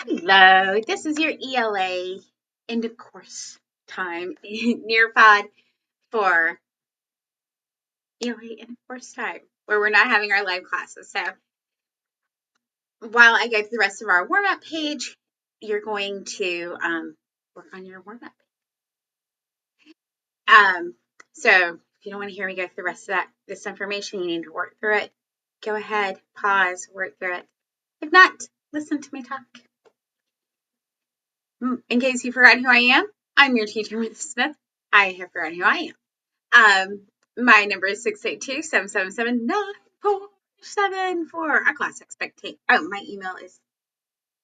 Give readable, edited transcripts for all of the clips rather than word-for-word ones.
Hello, this is your ELA end of course time Nearpod for ELA end of course time, where we're not having our live classes. So while I go through the rest of our warm up page, you're going to work on your warm up. So if you don't want to hear me go through the rest of this information, you need to work through it. Go ahead, pause, work through it. If not, listen to me talk. In case you forgot who I am, I'm your teacher, Ms. Smith. I have forgotten who I am. My number is 682-777-9474. Our class expectation. Oh, my email is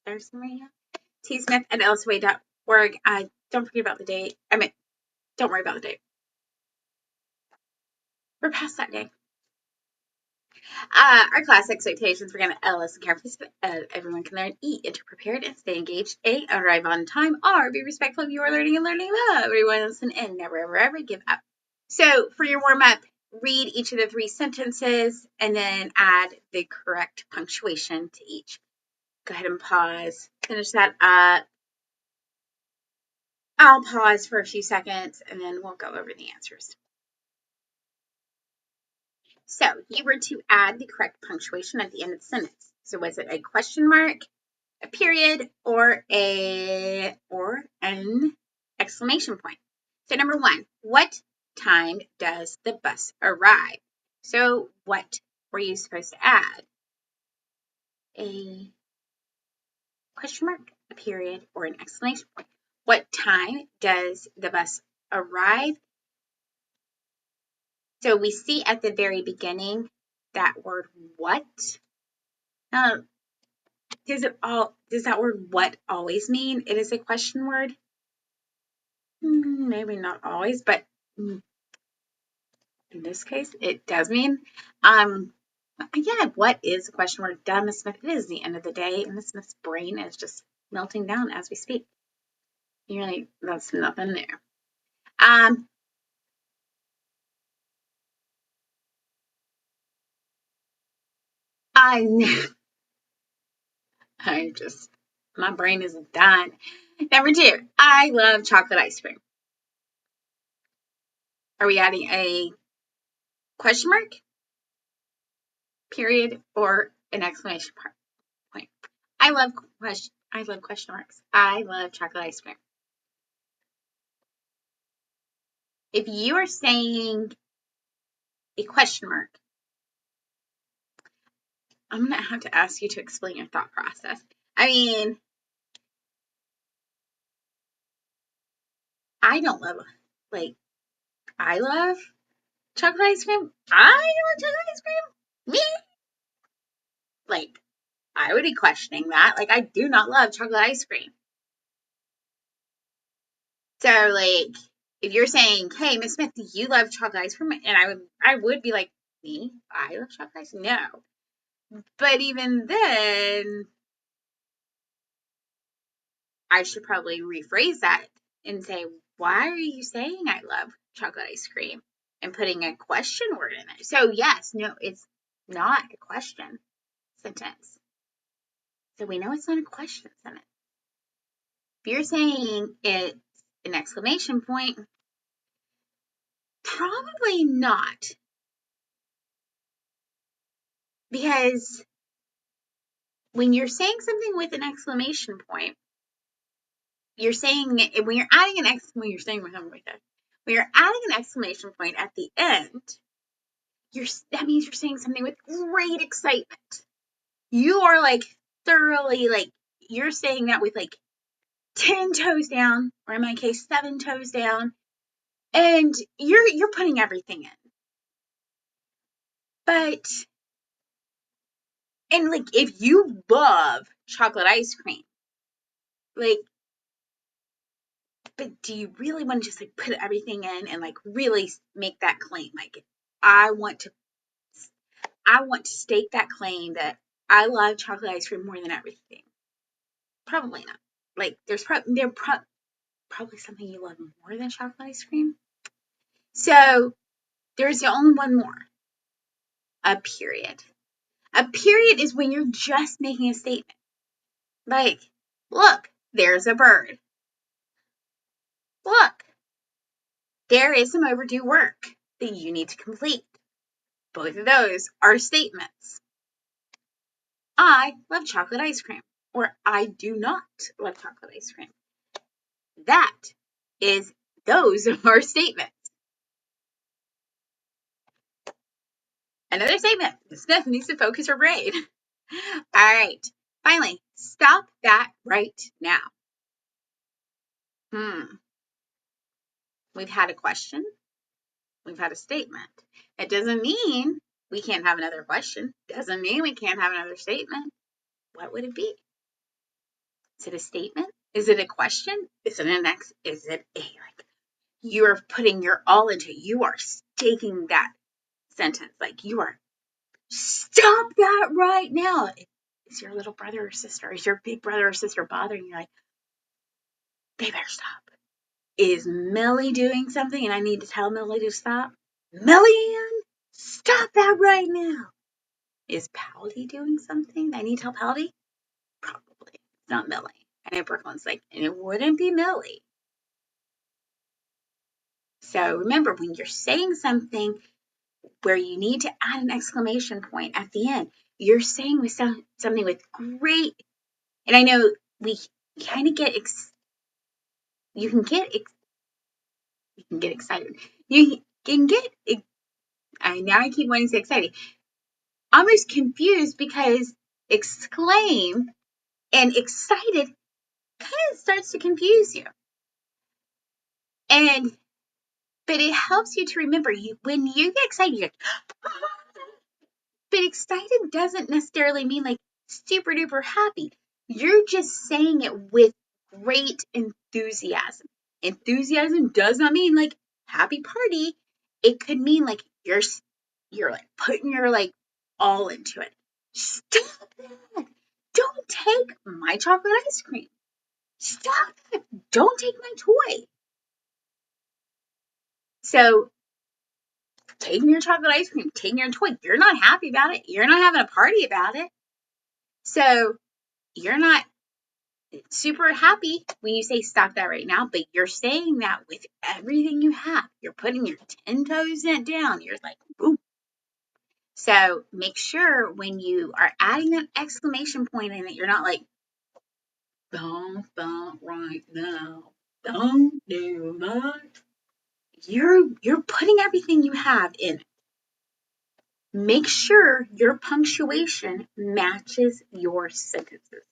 tsmith@lswa.org. Don't forget about the date. Don't worry about the date. We're past that day. Our class expectations, we're going to listen carefully so everyone can learn, eat, enter prepared, and stay engaged. A, arrive on time. R, be respectful of your learning and learning of everyone. Listen and never, ever, ever give up. So for your warm-up, read each of the 3 sentences and then add the correct punctuation to each. Go ahead and pause. Finish that up. I'll pause for a few seconds and then we'll go over the answers. So you were to add the correct punctuation at the end of the sentence. So was it a question mark, a period, or an exclamation point? So number 1, what time does the bus arrive? So what were you supposed to add? A question mark, a period, or an exclamation point? What time does the bus arrive? So we see at the very beginning that word what. Now, does that word what always mean it is a question word? Maybe not always, but in this case, it does mean. Yeah, what is a question word? Duh, Miss Smith. It is the end of the day, and Miss Smith's brain is just melting down as we speak. That's nothing new. I know. My brain is done. Number 2, I love chocolate ice cream. Are we adding a question mark, period, or an exclamation point? I love question marks. I love chocolate ice cream. If you are saying a question mark, I'm going to have to ask you to explain your thought process. I don't love, I love chocolate ice cream. I love chocolate ice cream. Me? I would be questioning that. I do not love chocolate ice cream. So, if you're saying, hey, Miss Smith, do you love chocolate ice cream? And I would be like, me? I love chocolate ice cream? No. But even then, I should probably rephrase that and say, why are you saying I love chocolate ice cream? And putting a question word in it. So yes, no, it's not a question sentence. So we know it's not a question sentence. If you're saying it's an exclamation point, probably not. Because when you're saying something with an exclamation point, you're saying it when you're adding an exclamation point at the end, that means you're saying something with great excitement. You are thoroughly you're saying that with 10 toes down, or in my case 7 toes down, and you're putting everything in. But if you love chocolate ice cream, but do you really want to just put everything in and really make that claim? I want to stake that claim that I love chocolate ice cream more than everything. Probably not. There's probably something you love more than chocolate ice cream. So there's only one more. A period. A period is when you're just making a statement. Look, there's a bird. Look, there is some overdue work that you need to complete. Both of those are statements. I love chocolate ice cream, or I do not love chocolate ice cream. Those are statements. Another statement. Steph needs to focus her brain. All right. Finally, stop that right now. We've had a question. We've had a statement. It doesn't mean we can't have another question. Doesn't mean we can't have another statement. What would it be? Is it a statement? Is it a question? Is it an X? Is it a, like, you're putting your all into it. You are staking that sentence. Like, you are, stop that right now. Is your little brother or sister, is your big brother or sister bothering you? Like, they better stop. Is Millie doing something and I need to tell Millie to stop? Millie-Ann, stop that right now. Is Pouty doing something? I need to tell Pouty? Probably. It's not Millie. I know Brooklyn's like, and it wouldn't be Millie. So remember, when you're saying something where you need to add an exclamation point at the end, you're saying with something with great, and I know we kind of get, you can get excited. You can get, now I keep wanting to say excited. Almost confused because exclaim and excited kind of starts to confuse you. But it helps you to remember, when you get excited, you're like, but excited doesn't necessarily mean like super duper happy. You're just saying it with great enthusiasm. Enthusiasm does not mean like happy party. It could mean like you're like putting your like all into it. Stop that. Don't take my chocolate ice cream. Stop it. Don't take my toy. So taking your chocolate ice cream, taking your toy, you're not happy about it. You're not having a party about it. So you're not super happy when you say stop that right now, but you're saying that with everything you have. You're putting your 10 toes down. You're like, boom. So make sure when you are adding that exclamation point in it, you're not like, don't stop right now. Don't do that. You're putting everything you have in it. Make sure your punctuation matches your sentences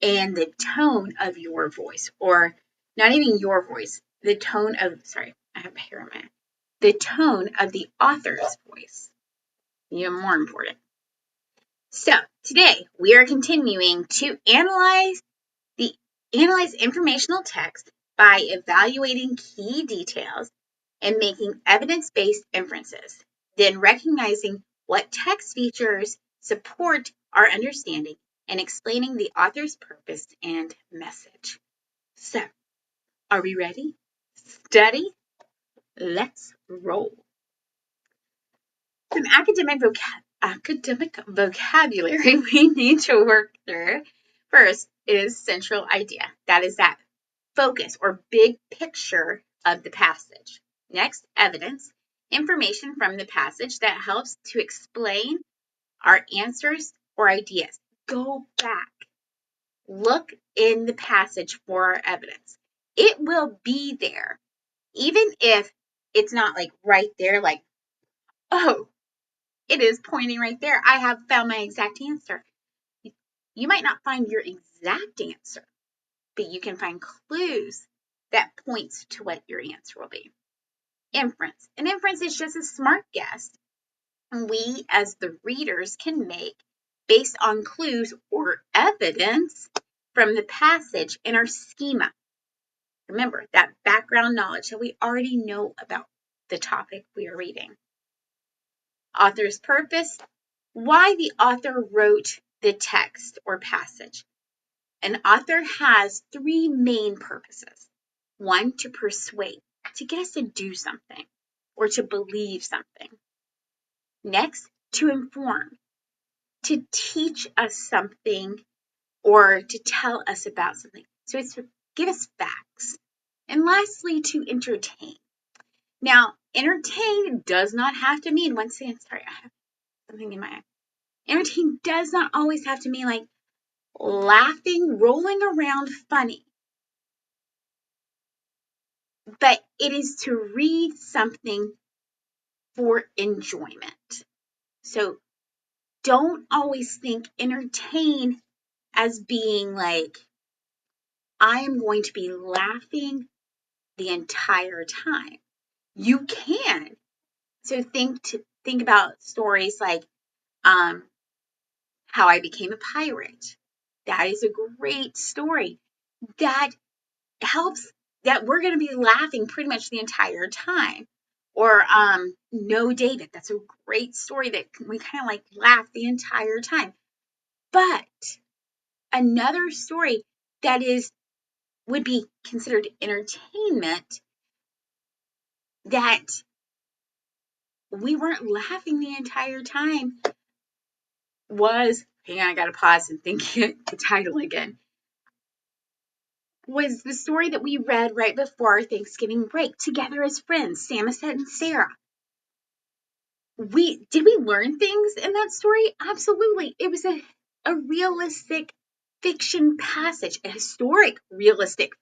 and the tone of your voice, or not even your voice, the tone of, sorry, I have hair in my head, the tone of the author's voice. Even more important. So today we are continuing to analyze informational text by evaluating key details and making evidence-based inferences, then recognizing what text features support our understanding and explaining the author's purpose and message. So, are we ready? Steady? Let's roll. Some academic vocabulary we need to work through. First is central idea. That is that focus or big picture of the passage. Next, evidence, information from the passage that helps to explain our answers or ideas. Go back. Look in the passage for our evidence. It will be there. Even if it's not like right there, like, oh, it is pointing right there. I have found my exact answer. You might not find your exact answer, but you can find clues that points to what your answer will be. Inference. An inference is just a smart guess we as the readers can make based on clues or evidence from the passage in our schema. Remember that background knowledge that we already know about the topic we are reading. Author's purpose, why the author wrote the text or passage. An author has three main purposes. One, to persuade, to get us to do something or to believe something. Next, to inform, to teach us something or to tell us about something. So it's to give us facts. And lastly, to entertain. Now, entertain does not have to mean, once again, sorry, I have something in my eye. Entertain does not always have to mean like laughing, rolling around, funny. But it is to read something for enjoyment. So don't always think entertain as being like, I am going to be laughing the entire time. You can. So think about stories like How I Became a Pirate. That is a great story. That helps, that we're going to be laughing pretty much the entire time. Or No David. That's a great story that we kind of like laugh the entire time. But another story that would be considered entertainment that we weren't laughing the entire time was, hang on, I gotta pause and think the title again, was the story that we read right before our Thanksgiving break, Together as Friends, Samoset and Sarah. Did we learn things in that story? Absolutely. It was a realistic fiction passage, a historic realistic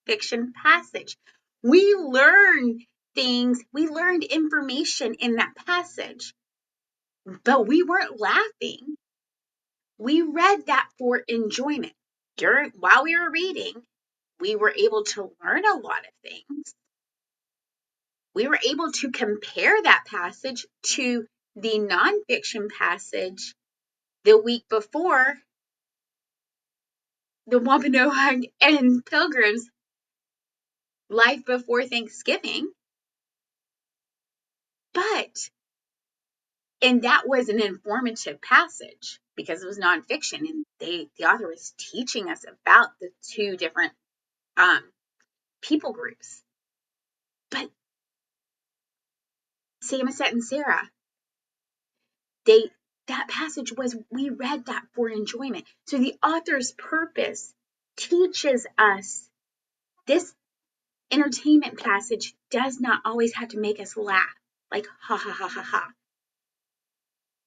fiction passage. We learned things, we learned information in that passage, but we weren't laughing. We read that for enjoyment. While we were reading, we were able to learn a lot of things. We were able to compare that passage to the nonfiction passage the week before, the Wampanoag and Pilgrims Life Before Thanksgiving. And that was an informative passage because it was nonfiction, and the author was teaching us about the two different people groups. But Samoset and Sarah, that passage was, we read that for enjoyment. So the author's purpose teaches us this entertainment passage does not always have to make us laugh, like ha ha ha ha ha.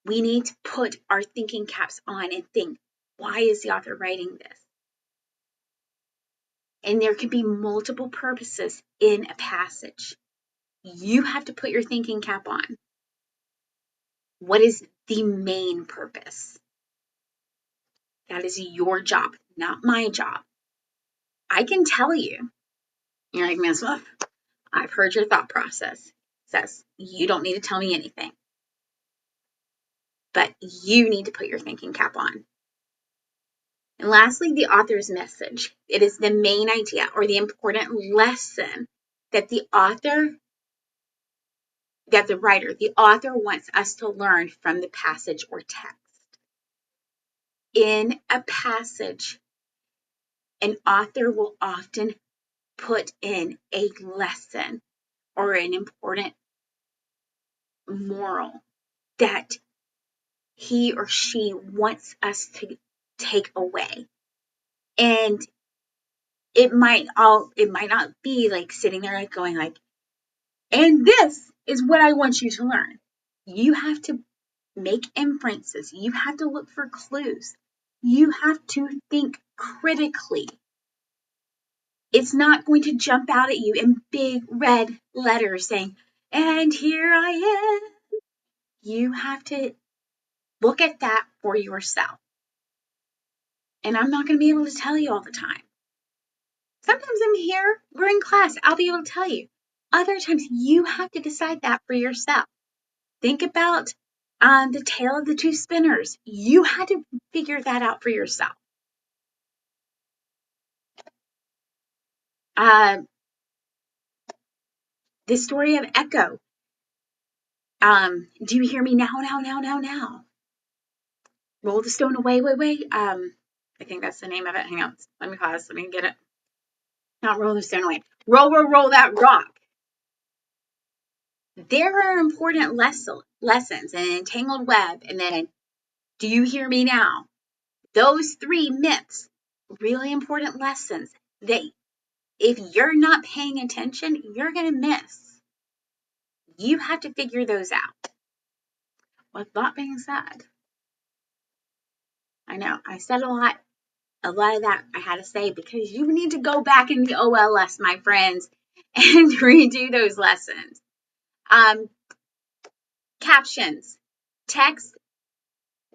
We need to put our thinking caps on and think, why is the author writing this? And there can be multiple purposes in a passage. You have to put your thinking cap on. What is the main purpose? That is your job, not my job. I can tell you, you're like, Ms. Wolf, I've heard your thought process. It says you don't need to tell me anything. But you need to put your thinking cap on. And lastly, the author's message. It is the main idea or the important lesson that the author wants us to learn from the passage or text. In a passage, an author will often put in a lesson or an important moral that he or she wants us to take away. And it might not be like sitting there like going like, and this is what I want you to learn. You have to make inferences. You have to look for clues. You have to think critically. It's not going to jump out at you in big red letters saying, and here I am. You have to look at that for yourself. And I'm not going to be able to tell you all the time. Sometimes I'm here, we're in class, I'll be able to tell you. Other times you have to decide that for yourself. Think about the Tale of the Two Spinners. You had to figure that out for yourself. The story of Echo. Do you hear me now? Roll the stone away, wait. I think that's the name of it. Hang on. Let me pause. Let me get it. Not roll the stone away. Roll that rock. There are important lessons in Entangled Web, and then do you hear me now? Those 3 myths, really important lessons that if you're not paying attention, you're going to miss. You have to figure those out. With that being said, I know I said a lot of that I had to say because you need to go back in the OLS, my friends, and redo those lessons. Captions, text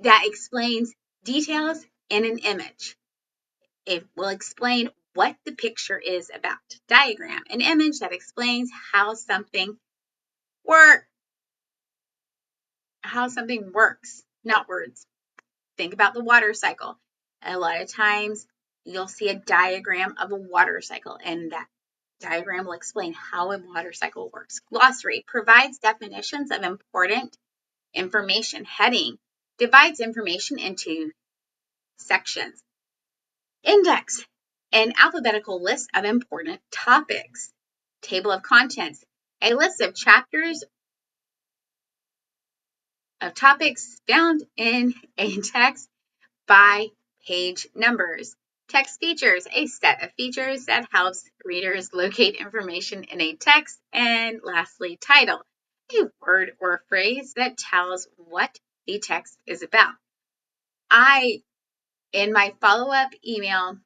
that explains details in an image. It will explain what the picture is about. Diagram, an image that explains how something works, not words. Think about the water cycle. A lot of times you'll see a diagram of a water cycle, and that diagram will explain how a water cycle works. Glossary provides definitions of important information. Heading divides information into sections. Index, an alphabetical list of important topics. Table of contents, a list of chapters of topics found in a text by page numbers. Text features, a set of features that helps readers locate information in a text. And lastly, title, a word or phrase that tells what the text is about. In my follow-up email,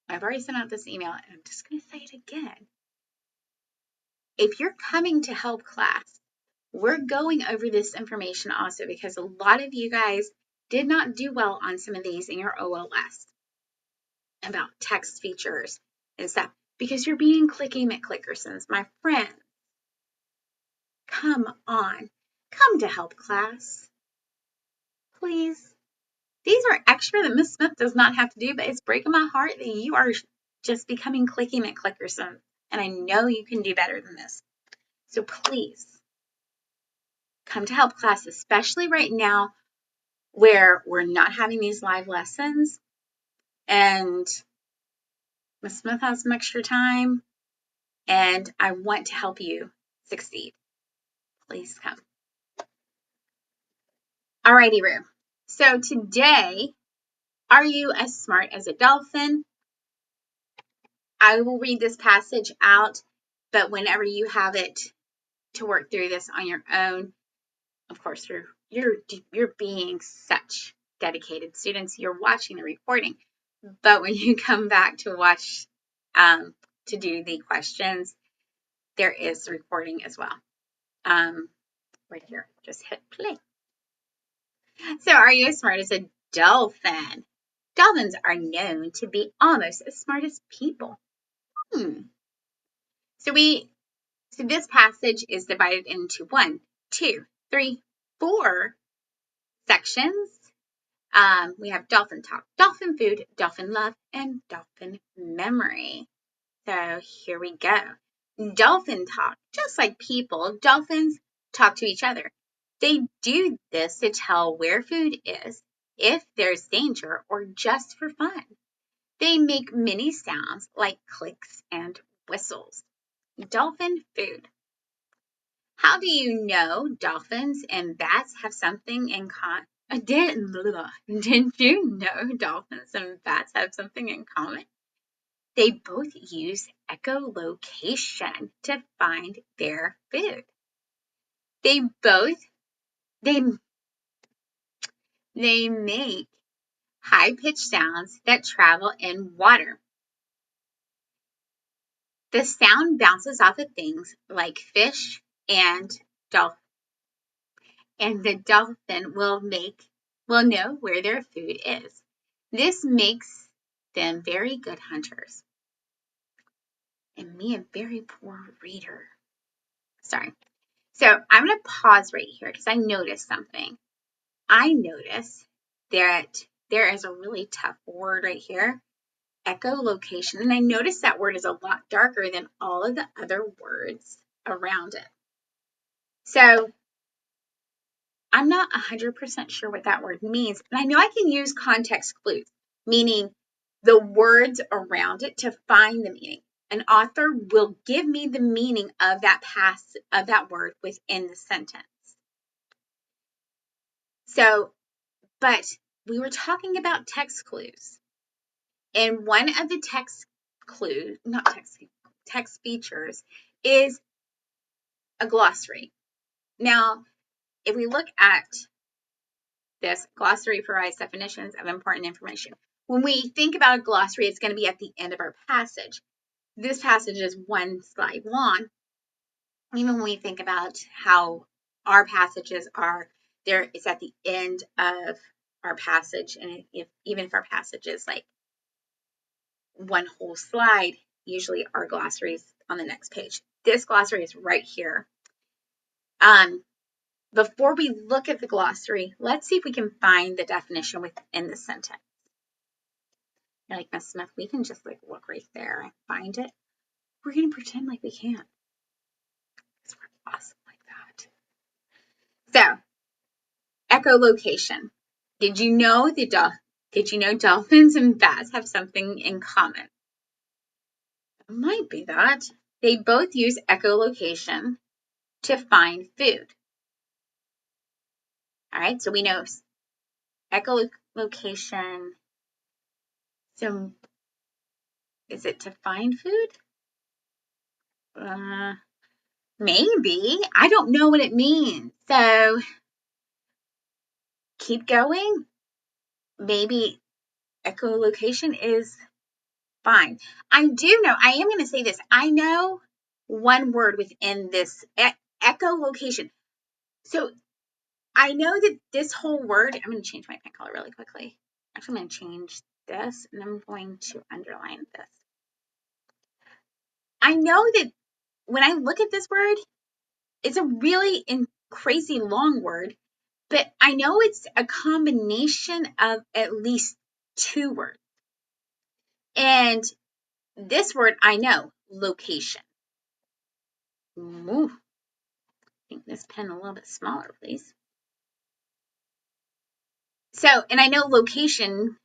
I've already sent out this email, and I'm just going to say it again. If you're coming to help class, we're going over this information also because a lot of you guys did not do well on some of these in your OLS about text features and stuff because you're being clicky McClickersons. My friend, come on. Come to help class. Please. These are extra that Miss Smith does not have to do, but it's breaking my heart that you are just becoming clicky McClickersons. And I know you can do better than this. So please come to help class, especially right now where we're not having these live lessons and Miss Smith has some extra time and I want to help you succeed. Please come. Alrighty, Roo. So today, are you as smart as a dolphin? I will read this passage out, but whenever you have it to work through this on your own, of course, you're being such dedicated students. You're watching the recording, but when you come back to watch, to do the questions, there is the recording as well. Right here, just hit play. So, are you as smart as a dolphin? Dolphins are known to be almost as smart as people. So this passage is divided into 1, 2, 3, 4 sections. We have dolphin talk, dolphin food, dolphin love, and dolphin memory. So here we go. Dolphin talk. Just like people, dolphins talk to each other. They do this to tell where food is, if there's danger, or just for fun. They make many sounds like clicks and whistles. Dolphin food. How do you know dolphins and bats have something in common? Didn't you know dolphins and bats have something in common? They both use echolocation to find their food. They make high-pitched sounds that travel in water. The sound bounces off of things like fish and dolphins. And the dolphin will know where their food is. This makes them very good hunters. And me, a very poor reader. Sorry. So I'm going to pause right here because I noticed something. I noticed that there is a really tough word right here, echolocation. And I noticed that word is a lot darker than all of the other words around it. So I'm not 100% sure what that word means. And I know I can use context clues, meaning the words around it to find the meaning. An author will give me the meaning of that word within the sentence. So But we were talking about text clues. And one of the text features is a glossary. Now, if we look at this glossary provides definitions of important information. When we think about a glossary, it's going to be at the end of our passage. This passage is one slide long. Even when we think about how our passages are, there it's at the end of our passage. And even if our passage is like one whole slide, usually our glossary is on the next page. This glossary is right here. Before we look at the glossary, let's see if we can find the definition within the sentence. You're like, Miss Smith, we can just like look right there and find it. We're going to pretend like we can't. Because we're awesome like that. So, echolocation. Did you know dolphins and bats have something in common? It might be that. They both use echolocation to find food. All right, so we know echolocation. So, is it to find food? Maybe. I don't know what it means. So, keep going. Maybe echolocation is fine. I am going to say this. I know one word within this echolocation. So, I know that this whole word, I'm going to change my pen color really quickly. Actually, I'm going to change this and I'm going to underline this. I know that when I look at this word, it's a really crazy long word, but I know it's a combination of at least two words. And this word, I know, location. Ooh. Make this pen a little bit smaller, please. So, and I know location,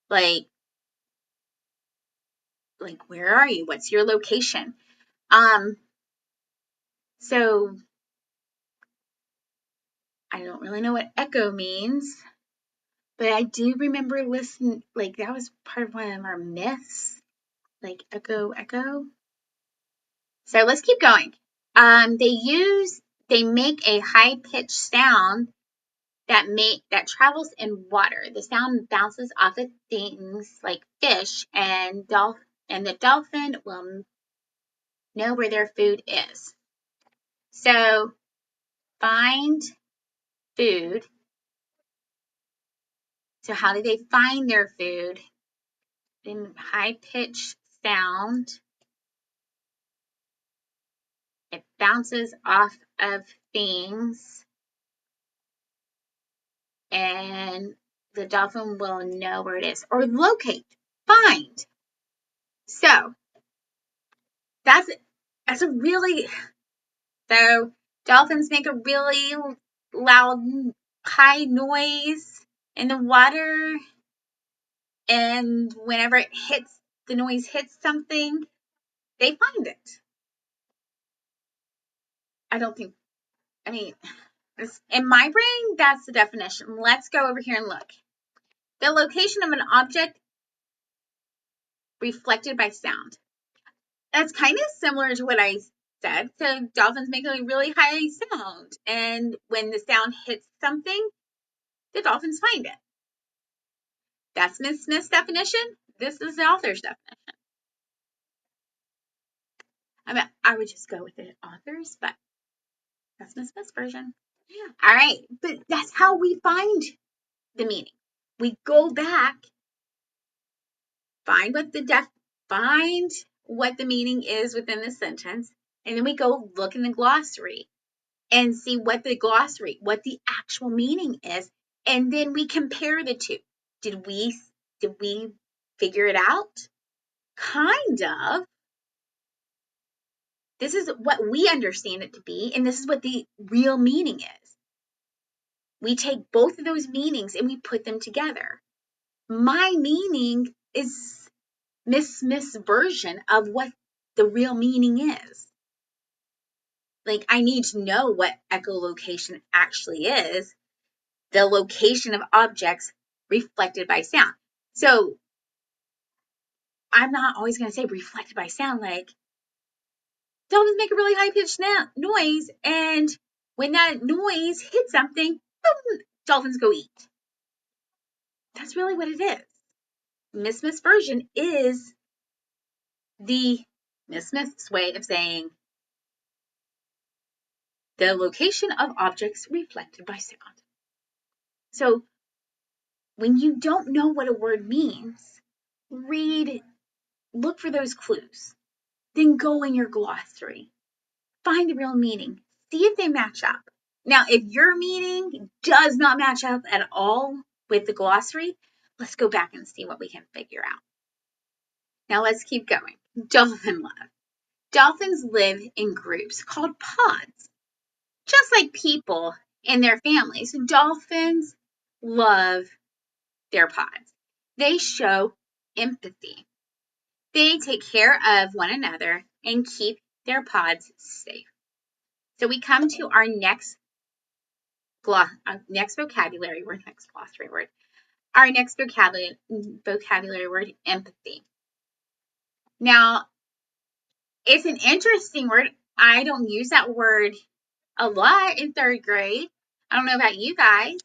like where are you? What's your location? So I don't really know what echo means, but I do remember listening, like that was part of one of our myths, like echo. So let's keep going. They make a high-pitched sound that travels in water. The sound bounces off of things like fish, and the dolphin will know where their food is. So find food. So how do they find their food? In high-pitched sound. It bounces off of things, and the dolphin will know where it is. Or locate, find. So that's a really, so dolphins make a really loud, high noise in the water, and whenever the noise hits something, they find it. In my brain, that's the definition. Let's go over here and look. The location of an object reflected by sound. That's kind of similar to what I said. So dolphins make a really high sound, and when the sound hits something, the dolphins find it. That's Miss Smith's definition. This is the author's definition. I would just go with the author's, but that's Miss Smith's version. Yeah. All right, but that's how we find the meaning. We go back, find what the meaning is within the sentence, and then we go look in the glossary and see what the actual meaning is, and then we compare the two. Did we figure it out? Kind of. This is what we understand it to be, and this is what the real meaning is. We take both of those meanings and we put them together. My meaning is Miss Smith's version of what the real meaning is. Like, I need to know what echolocation actually is, the location of objects reflected by sound. So I'm not always going to say reflected by sound, like dolphins make a really high-pitched noise, and when that noise hits something, boom, dolphins go eat. That's really what it is. Miss version is the Miss way of saying the location of objects reflected by sound. So when you don't know what a word means, look for those clues. Then go in your glossary. Find the real meaning. See if they match up. Now, if your meaning does not match up at all with the glossary, let's go back and see what we can figure out. Now, let's keep going. Dolphin love. Dolphins live in groups called pods. Just like people and their families, dolphins love their pods. They show empathy. They take care of one another and keep their pods safe. So we come to our next vocabulary word, next glossary word. Our next vocabulary word, empathy. Now, it's an interesting word. I don't use that word a lot in 3rd grade. I don't know about you guys,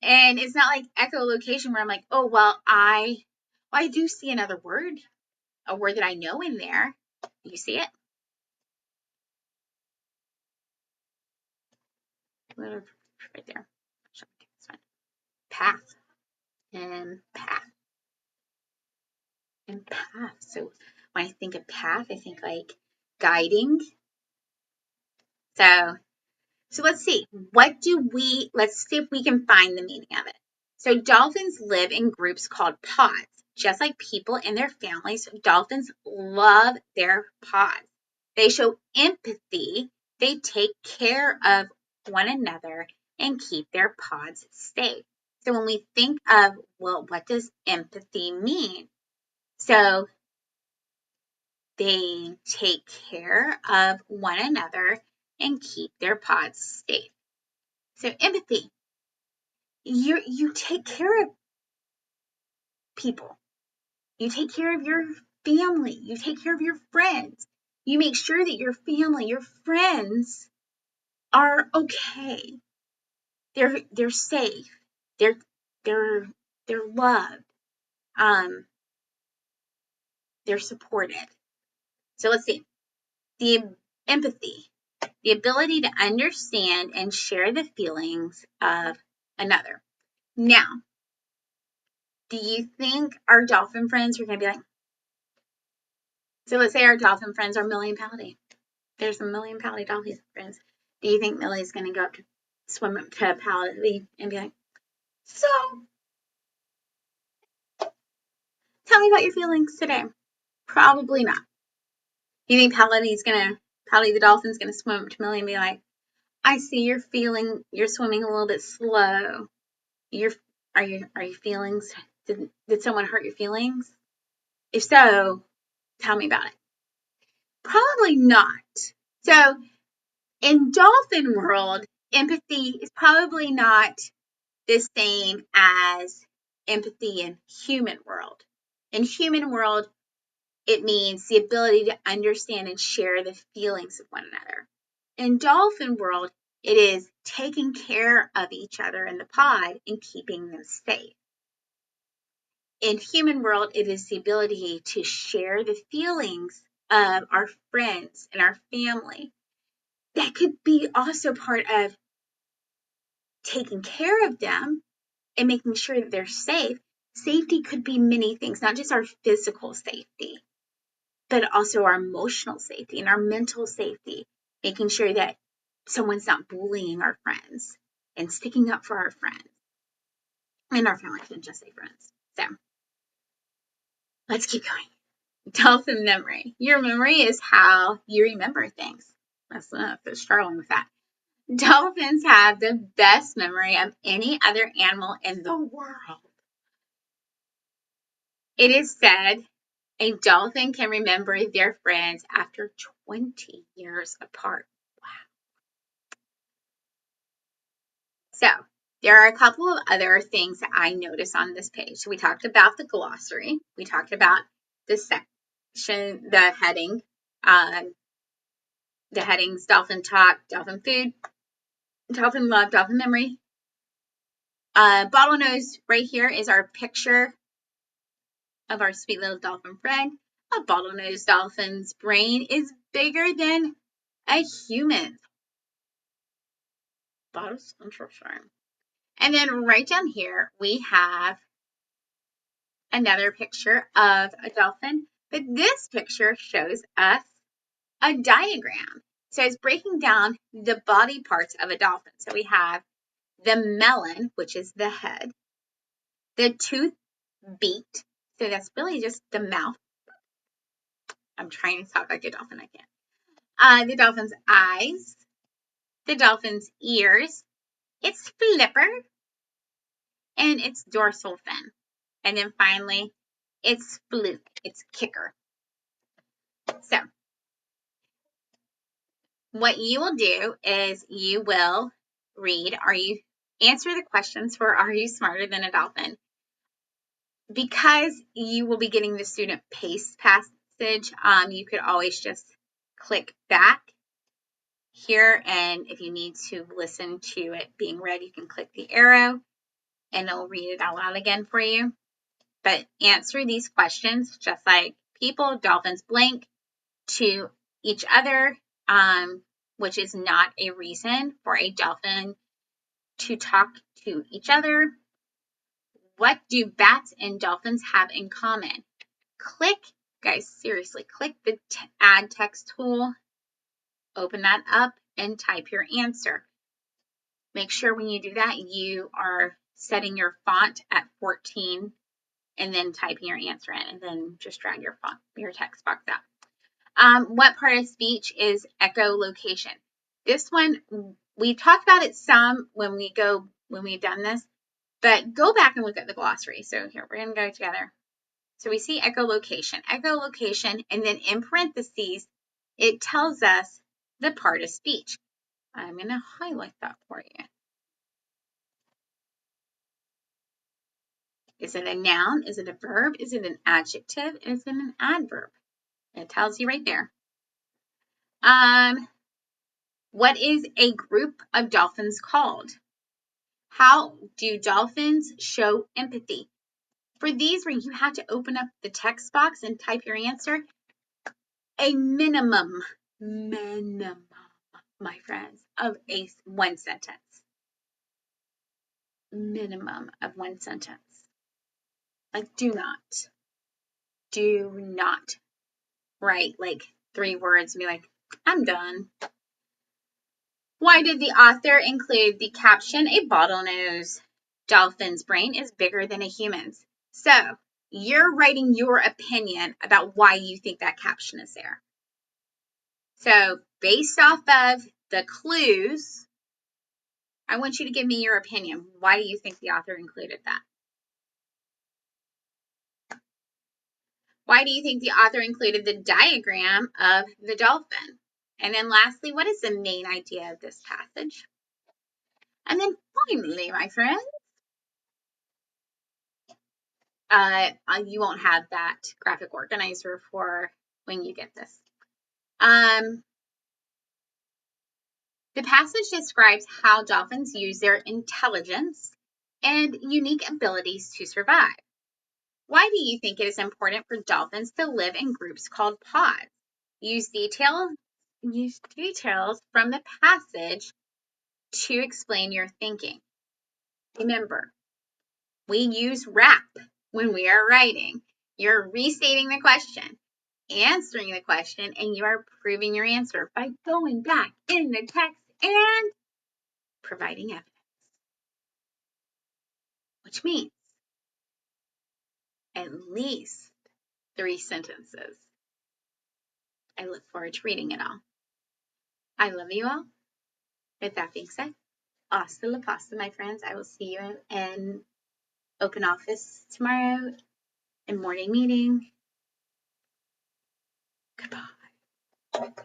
and it's not like echolocation where I'm like, oh, well, I do see another word, a word that I know in there. Do you see it? Right there. Path. And path. And path. So when I think of path, I think like guiding. So let's see. Let's see if we can find the meaning of it. So dolphins live in groups called pods. Just like people and their families, dolphins love their pods. They show empathy. They take care of one another and keep their pods safe. So when we think of, well, what does empathy mean? So they take care of one another and keep their pods safe. So empathy, you take care of people. You take care of your family. You take care of your friends. You make sure that your family, your friends are okay. They're safe. They're loved. They're supported. So let's see. The empathy, the ability to understand and share the feelings of another. Now, do you think our dolphin friends are going to be like, so let's say our dolphin friends are Millie and Paladin. There's some Millie and Paladin dolphin friends. Do you think Millie's going to go up to swim up to Paladin and be like, so, tell me about your feelings today? Probably not. You think Paladin the dolphin's going to swim up to Millie and be like, I see you're swimming a little bit slow. Are your feelings, did someone hurt your feelings? If so, tell me about it. Probably not. So in dolphin world, empathy is probably not the same as empathy in human world. In human world, it means the ability to understand and share the feelings of one another. In dolphin world, it is taking care of each other in the pod and keeping them safe. In human world, it is the ability to share the feelings of our friends and our family. That could be also part of taking care of them and making sure that they're safe. Safety could be many things, not just our physical safety, but also our emotional safety and our mental safety, making sure that someone's not bullying our friends and sticking up for our friends and our family, and just say friends. So let's keep going. Dolphin memory. Your memory is how you remember things. That's struggling with that. Dolphins have the best memory of any other animal in the world. It is said a dolphin can remember their friends after 20 years apart. Wow. So there are a couple of other things that I noticed on this page. So we talked about the glossary. We talked about the section, the heading, the headings, dolphin talk, dolphin food, dolphin love, dolphin memory. Bottlenose right here is our picture of our sweet little dolphin friend. A bottlenose dolphin's brain is bigger than a human. And then right down here, we have another picture of a dolphin, but this picture shows us a diagram. So it's breaking down the body parts of a dolphin. So we have the melon, which is the head, the tooth beak, so that's really just the mouth. I'm trying to talk like a dolphin, I can't. The dolphin's eyes, the dolphin's ears, its flipper, and its dorsal fin. And then finally, its fluke, its kicker. So what you will do is you will answer the questions for Are You Smarter Than a Dolphin? Because you will be getting the student pace passage, you could always just click back here, and if you need to listen to it being read, you can click the arrow and it'll read it out loud again for you. But answer these questions just like people, dolphins blank to each other, which is not a reason for a dolphin to talk to each other. What do bats and dolphins have in common? Click, guys, seriously, click the add text tool, open that up, and type your answer. Make sure when you do that, you are setting your font at 14 and then typing your answer in, and then just drag your text box out. What part of speech is echolocation? This one, we talked about it some when we've done this, but go back and look at the glossary. So here, we're going to go together. So we see echolocation, and then in parentheses, it tells us the part of speech. I'm going to highlight that for you. Is it a noun? Is it a verb? Is it an adjective? Is it an adverb? It tells you right there. What is a group of dolphins called? How do dolphins show empathy? For these where you have to open up the text box and type your answer, a minimum, my friends, of one sentence. Minimum of one sentence. Like do not write like 3 words and be like, I'm done. Why did the author include the caption, a bottlenose dolphin's brain is bigger than a human's? So you're writing your opinion about why you think that caption is there. So based off of the clues, I want you to give me your opinion. Why do you think the author included that? Why do you think the author included the diagram of the dolphin? And then lastly, what is the main idea of this passage? And then finally, my friends, you won't have that graphic organizer for when you get this. The passage describes how dolphins use their intelligence and unique abilities to survive. Why do you think it is important for dolphins to live in groups called pods? Use details from the passage to explain your thinking. Remember, we use rap when we are writing. You're restating the question, answering the question, and you are proving your answer by going back in the text and providing evidence. Which means at least 3 sentences. I look forward to reading it all. I love you all. With that being said, hasta la pasta, my friends. I will see you in open office tomorrow and morning meeting. Goodbye.